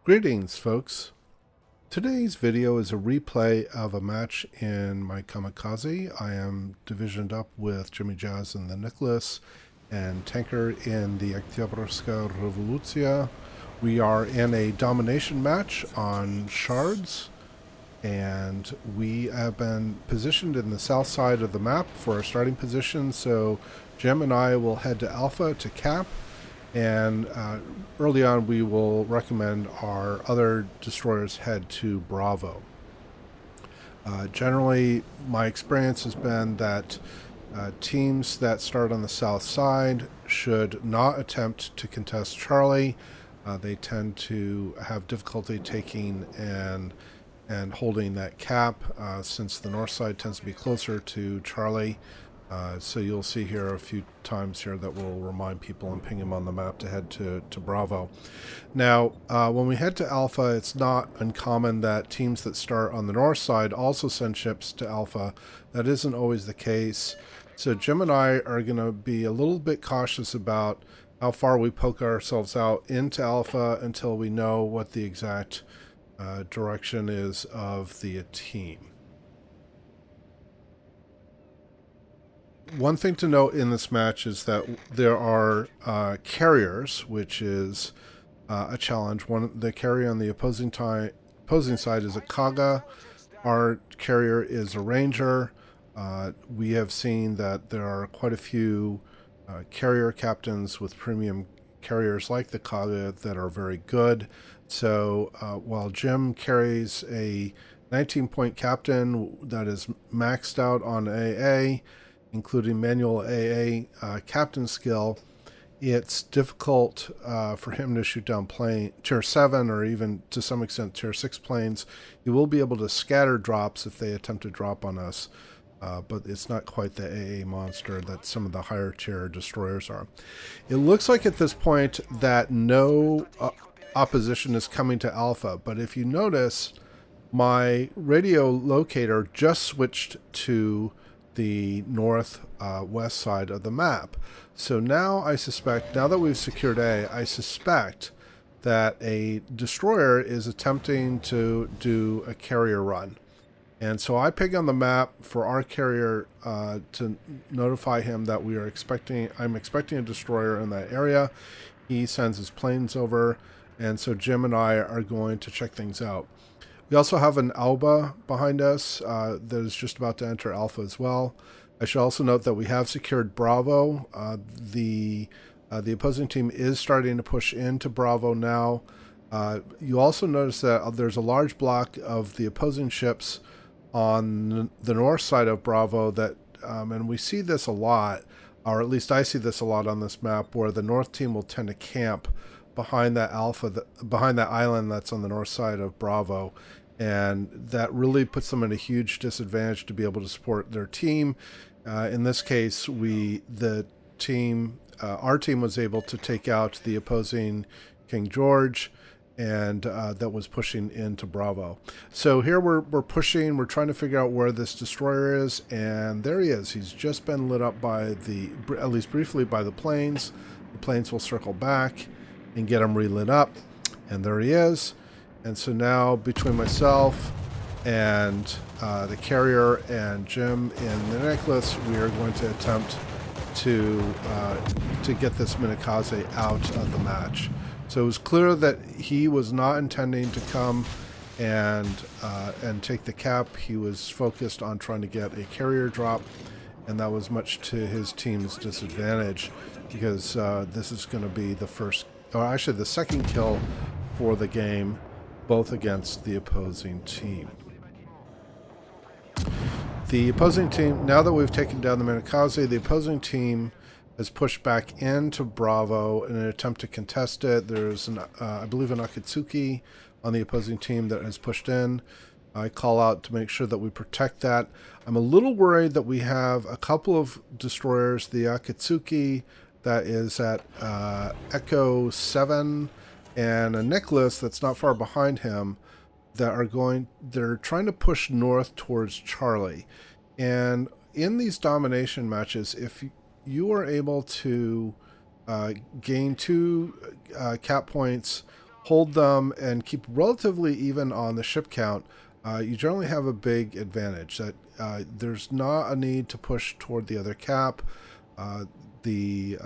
Greetings, folks. Today's video is a replay of a match in my Kamikaze. I am divisioned up with Jimijaz in the Nicholas and Tanker in the Oktyabrsaya Revolutsia. We are in a domination match on Shards, and we have been positioned in the south side of the map for our starting position, so Jim and I will head to Alpha to cap. And early on, we will recommend our other destroyers head to Bravo. Generally, my experience has been that teams that start on the south side should not attempt to contest Charlie. They tend to have difficulty taking and holding that cap, since the north side tends to be closer to Charlie. So you'll see here a few times here that will remind people and ping them on the map to head to Bravo. Now, when we head to Alpha, it's not uncommon that teams that start on the north side also send ships to Alpha. That isn't always the case. So Jim and I are going to be a little bit cautious about how far we poke ourselves out into Alpha until we know what the exact direction is of the team. One thing to note in this match is that there are carriers, which is a challenge. The carrier on the opposing side is a Kaga. Our carrier is a Ranger. We have seen that there are quite a few carrier captains with premium carriers like the Kaga that are very good. So while Jim carries a 19-point captain that is maxed out on AA, including manual AA captain skill, it's difficult for him to shoot down tier 7 or even to some extent tier 6 planes. He will be able to scatter drops if they attempt to drop on us, but it's not quite the AA monster that some of the higher tier destroyers are. It looks like at this point that no opposition is coming to Alpha, but if you notice, my radio locator just switched to the north-west side of the map. So now I suspect, now that we've secured A, I suspect that a destroyer is attempting to do a carrier run. And so I ping on the map for our carrier to notify him that I'm expecting a destroyer in that area. He sends his planes over, and so Jim and I are going to check things out. We also have an Alba behind us that is just about to enter Alpha as well. I should also note that we have secured Bravo. The opposing team is starting to push into Bravo now. You also notice that there's a large block of the opposing ships on the north side of Bravo that, and we see this a lot, or at least I see this a lot on this map, where the north team will tend to camp behind that behind that island that's on the north side of Bravo, and that really puts them at a huge disadvantage to be able to support their team. In this case, our team was able to take out the opposing King George, and that was pushing into Bravo. So here we're pushing, we're trying to figure out where this destroyer is, and there he is. He's just been lit up by at least briefly, by the planes. The planes will circle back and get him relit up, and there he is. And so now between myself and the carrier and Jim in the Necklace, we are going to attempt to get this Kamikaze out of the match. So it was clear that he was not intending to come and take the cap. He was focused on trying to get a carrier drop, and that was much to his team's disadvantage, because this is going to be the second kill for the game, both against the opposing team. The opposing team, now that we've taken down the Kamikaze, the opposing team has pushed back into Bravo in an attempt to contest it. There's, I believe, an Akatsuki on the opposing team that has pushed in. I call out to make sure that we protect that. I'm a little worried that we have a couple of destroyers, the Akatsuki that is at Echo 7, and a Nicholas that's not far behind him, they're trying to push north towards Charlie. And in these domination matches, if you are able to gain 2 cap points hold them and keep relatively even on the ship count, you generally have a big advantage. That there's not a need to push toward the other cap. The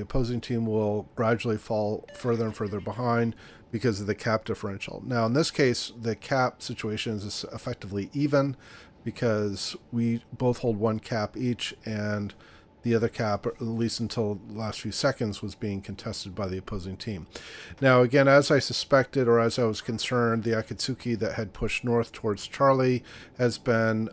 opposing team will gradually fall further and further behind because of the cap differential. Now, in this case, the cap situation is effectively even because we both hold one cap each, and the other cap, at least until the last few seconds, was being contested by the opposing team. Now, again, as I suspected, or as I was concerned, the Akatsuki that had pushed north towards Charlie has been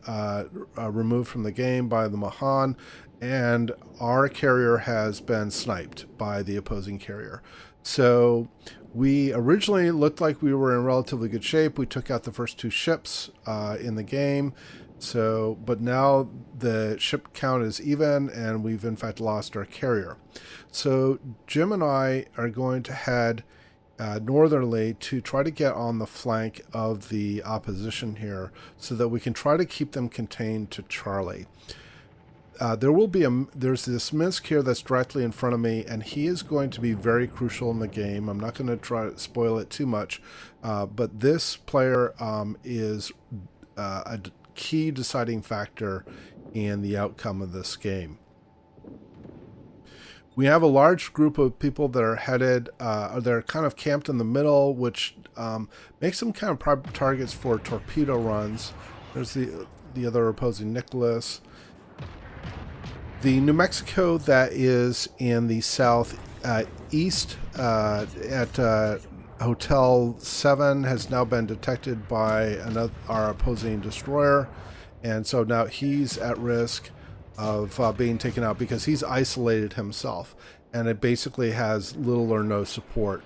removed from the game by the Mahan, and our carrier has been sniped by the opposing carrier. So we originally looked like we were in relatively good shape. We took out the first two ships in the game. So, but now the ship count is even, and we've in fact lost our carrier. So Jim and I are going to head northerly to try to get on the flank of the opposition here, so that we can try to keep them contained to Charlie. There's this Minsk here that's directly in front of me, and he is going to be very crucial in the game. I'm not going to try to spoil it too much, but this player is a key deciding factor in the outcome of this game. We have a large group of people that are headed, they're kind of camped in the middle, which makes them kind of prime targets for torpedo runs. There's the other opposing Nicholas. The New Mexico that is in the southeast at Hotel 7 has now been detected by our opposing destroyer, and so now he's at risk of being taken out because he's isolated himself, and it basically has little or no support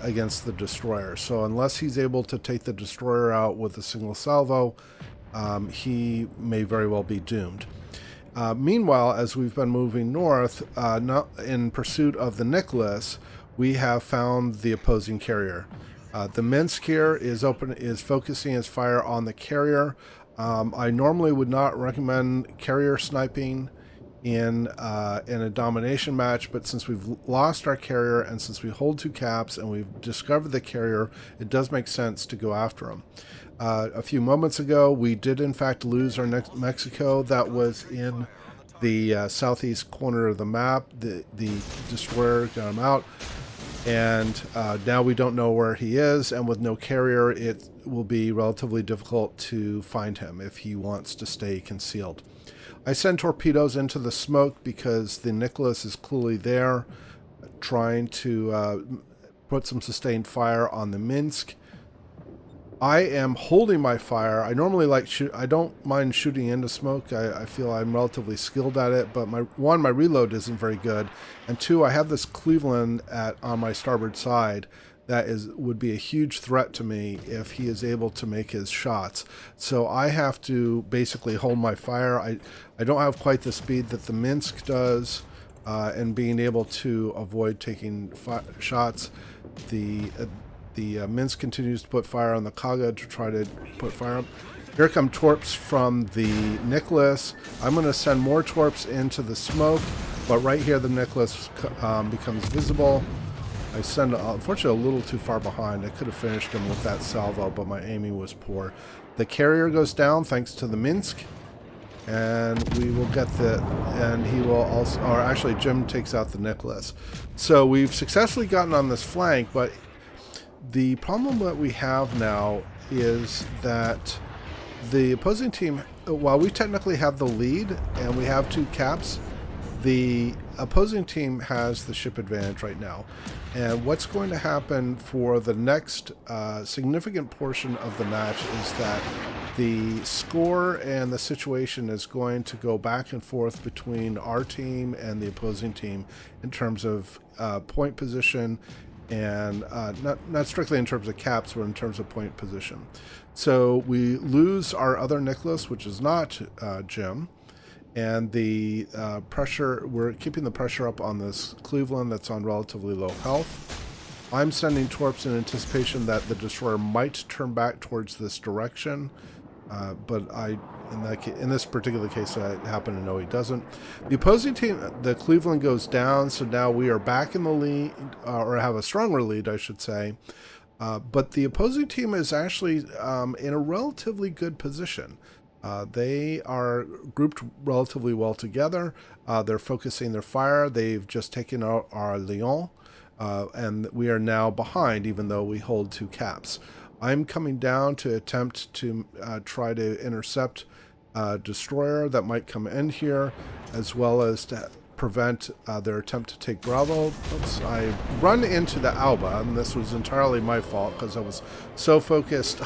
against the destroyer. So unless he's able to take the destroyer out with a single salvo, he may very well be doomed. Meanwhile, as we've been moving north, not in pursuit of the Nicholas, we have found the opposing carrier. The Minsk here is focusing its fire on the carrier. I normally would not recommend carrier sniping in a domination match, but since we've lost our carrier and since we hold two caps and we've discovered the carrier, it does make sense to go after him. A few moments ago, we did in fact lose our Mexico that was in the southeast corner of the map. The destroyer got him out, and now we don't know where he is, and with no carrier it will be relatively difficult to find him if he wants to stay concealed. I send torpedoes into the smoke because the Nicholas is clearly there, trying to put some sustained fire on the Minsk. I am holding my fire. I normally I don't mind shooting into smoke. I feel I'm relatively skilled at it, but my reload isn't very good, and two, I have this Cleveland on my starboard side that would be a huge threat to me if he is able to make his shots. So I have to basically hold my fire. I don't have quite the speed that the Minsk does, and being able to avoid taking shots. The Minsk continues to put fire on the Kaga to try to put fire up. Here come torps from the Nicholas. I'm going to send more torps into the smoke, but right here the Nicholas becomes visible. I send, unfortunately, a little too far behind. I could have finished him with that salvo, but my aiming was poor. The carrier goes down thanks to the Minsk, and we will get and he will also, or actually Jim takes out the Nicholas. So we've successfully gotten on this flank, but the problem that we have now is that the opposing team, while we technically have the lead and we have two caps, the opposing team has the ship advantage right now. And what's going to happen for the next significant portion of the match is that the score and the situation is going to go back and forth between our team and the opposing team in terms of point position, and not strictly in terms of caps, but in terms of point position. So we lose our other Nicholas, which is not Jim, and the pressure, we're keeping the pressure up on this Cleveland that's on relatively low health. I'm sending torps in anticipation that the destroyer might turn back towards this direction. but in this particular case, I happen to know he doesn't. The opposing team, the Cleveland, goes down, so now we are back in the lead, or have a stronger lead, I should say. But the opposing team is actually in a relatively good position. They are grouped relatively well together. They're focusing their fire. They've just taken out our Lyon, and we are now behind, even though we hold 2 caps. I'm coming down to attempt to try to intercept a destroyer that might come in here, as well as to prevent their attempt to take Bravo. Oops, I run into the Alba, and this was entirely my fault because I was so focused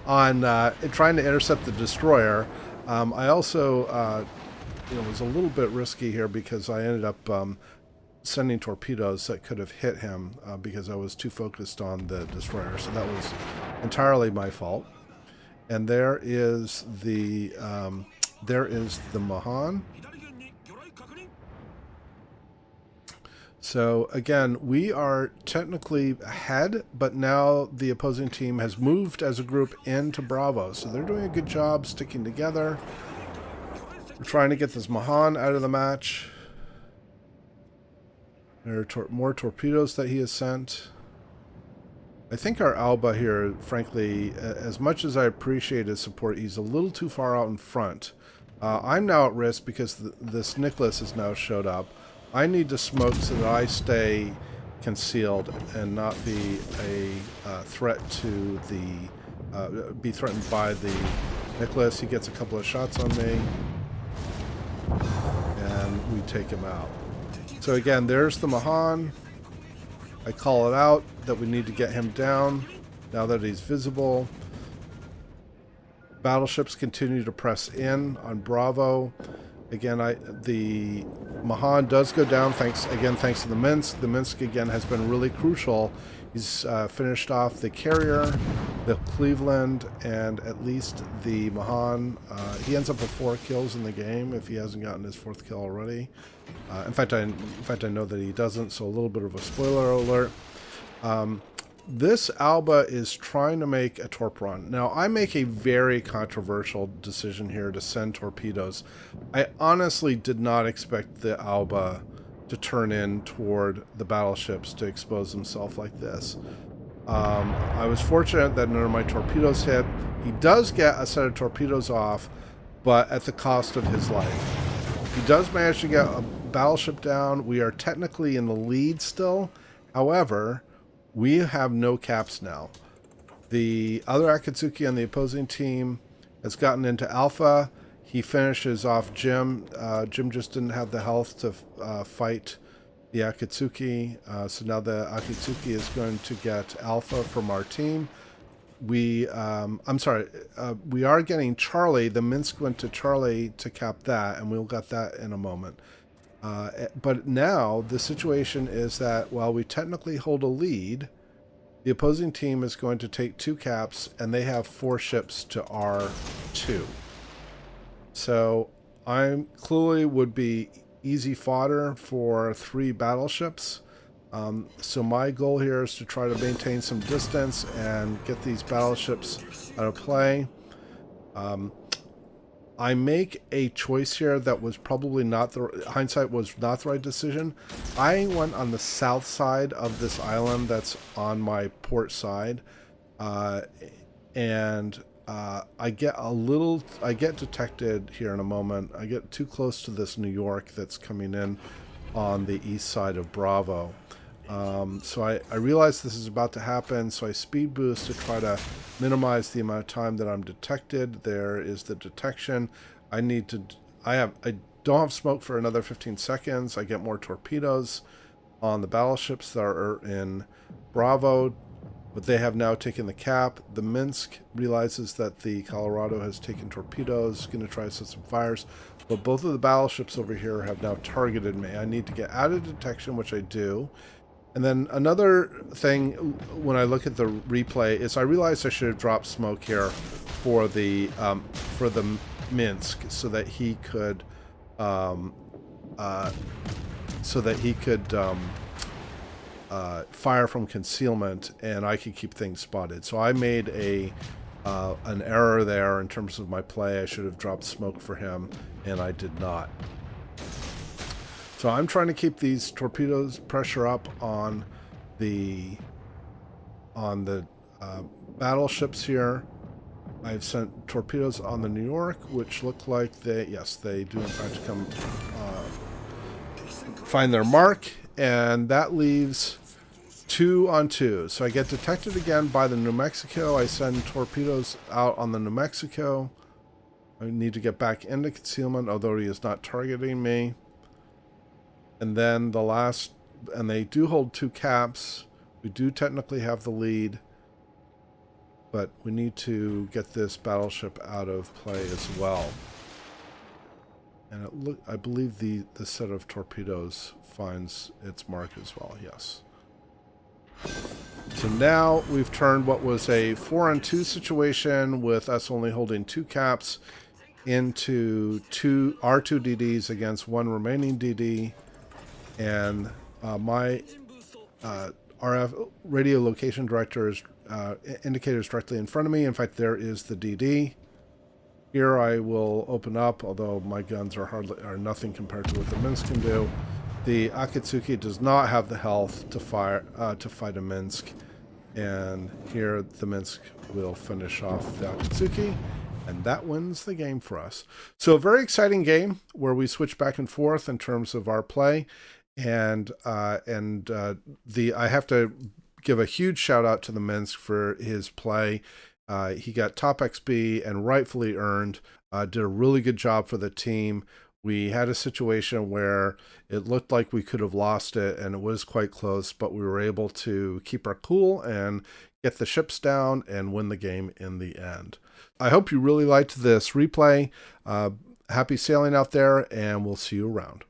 on trying to intercept the destroyer. I also was a little bit risky here because I ended up sending torpedoes that could have hit him because I was too focused on the destroyer. So that was entirely my fault. And there is the Mahan. So again, we are technically ahead, but now the opposing team has moved as a group into Bravo. So they're doing a good job sticking together. We're trying to get this Mahan out of the match. There are more torpedoes that he has sent. I think our Alba here, frankly, as much as I appreciate his support, he's a little too far out in front. I'm now at risk because this Nicholas has now showed up. I need to smoke so that I stay concealed and not be a threat to the... be threatened by the Nicholas. He gets a couple of shots on me. And we take him out. So again, there's the Mahan. I call it out that we need to get him down now that he's visible. Battleships continue to press in on Bravo. Again, the Mahan does go down thanks to the Minsk. The Minsk again has been really crucial. He's finished off the carrier, the Cleveland, and at least the Mahan. He ends up with 4 kills in the game if he hasn't gotten his 4th kill already. In fact, I know that he doesn't. So a little bit of a spoiler alert. This Alba is trying to make a torp run. Now, I make a very controversial decision here to send torpedoes. I honestly did not expect the Alba to turn in toward the battleships to expose himself like this. I was fortunate that none of my torpedoes hit. He does get a set of torpedoes off, but at the cost of his life. He does manage to get a battleship down. We are technically in the lead still. However, we have no caps now. The other Akatsuki on the opposing team has gotten into Alpha. He finishes off Jim. Jim just didn't have the health to fight the Akatsuki. So now the Akatsuki is going to get Alpha from our team. We are getting Charlie. The Minsk went to Charlie to cap that, and we'll get that in a moment. But now the situation is that while we technically hold a lead, the opposing team is going to take 2 caps, and they have 4 ships to our 2. So I clearly would be easy fodder for 3 battleships. So my goal here is to try to maintain some distance and get these battleships out of play. I make a choice here that was probably not hindsight was not the right decision. I went on the south side of this island that's on my port side, and I get detected here in a moment. I get too close to this New York that's coming in on the east side of Bravo. So I realize this is about to happen, so I speed boost to try to minimize the amount of time that I'm detected. There is the detection. I don't have smoke for another 15 seconds. I get more torpedoes on the battleships that are in Bravo, but they have now taken the cap. The Minsk realizes that the Colorado has taken torpedoes, going to try to set some fires, but both of the battleships over here have now targeted me. I need to get out of detection, which I do. And then another thing when I look at the replay is I realized I should have dropped smoke here for the Minsk so that he could fire from concealment and I could keep things spotted. So I made a an error there in terms of my play. I should have dropped smoke for him, and I did not. So I'm trying to keep these torpedoes pressure up on the battleships here. I've sent torpedoes on the New York, which look like they do in fact come find their mark, and that leaves 2 on 2. So I get detected again by the New Mexico. I send torpedoes out on the New Mexico. I need to get back into concealment, although he is not targeting me. And then the last, and they do hold 2 caps. We do technically have the lead, but we need to get this battleship out of play as well. And I believe the set of torpedoes finds its mark as well, yes. So now we've turned what was a 4-on-2 situation with us only holding 2 caps into our 2 DDs against 1 remaining DD. And my RF radio location director is indicators directly in front of me. In fact, there is the DD. Here I will open up, although my guns are nothing compared to what the Minsk can do. The Akatsuki does not have the health to fight a Minsk, and here the Minsk will finish off the Akatsuki, and that wins the game for us. So a very exciting game where we switch back and forth in terms of our play, and I have to give a huge shout out to the Minsk for his play. He got top XP and rightfully earned. Did a really good job for the team. We had a situation where it looked like we could have lost it, and it was quite close, but we were able to keep our cool and get the ships down and win the game in the end. I hope you really liked this replay. Happy sailing out there, and we'll see you around.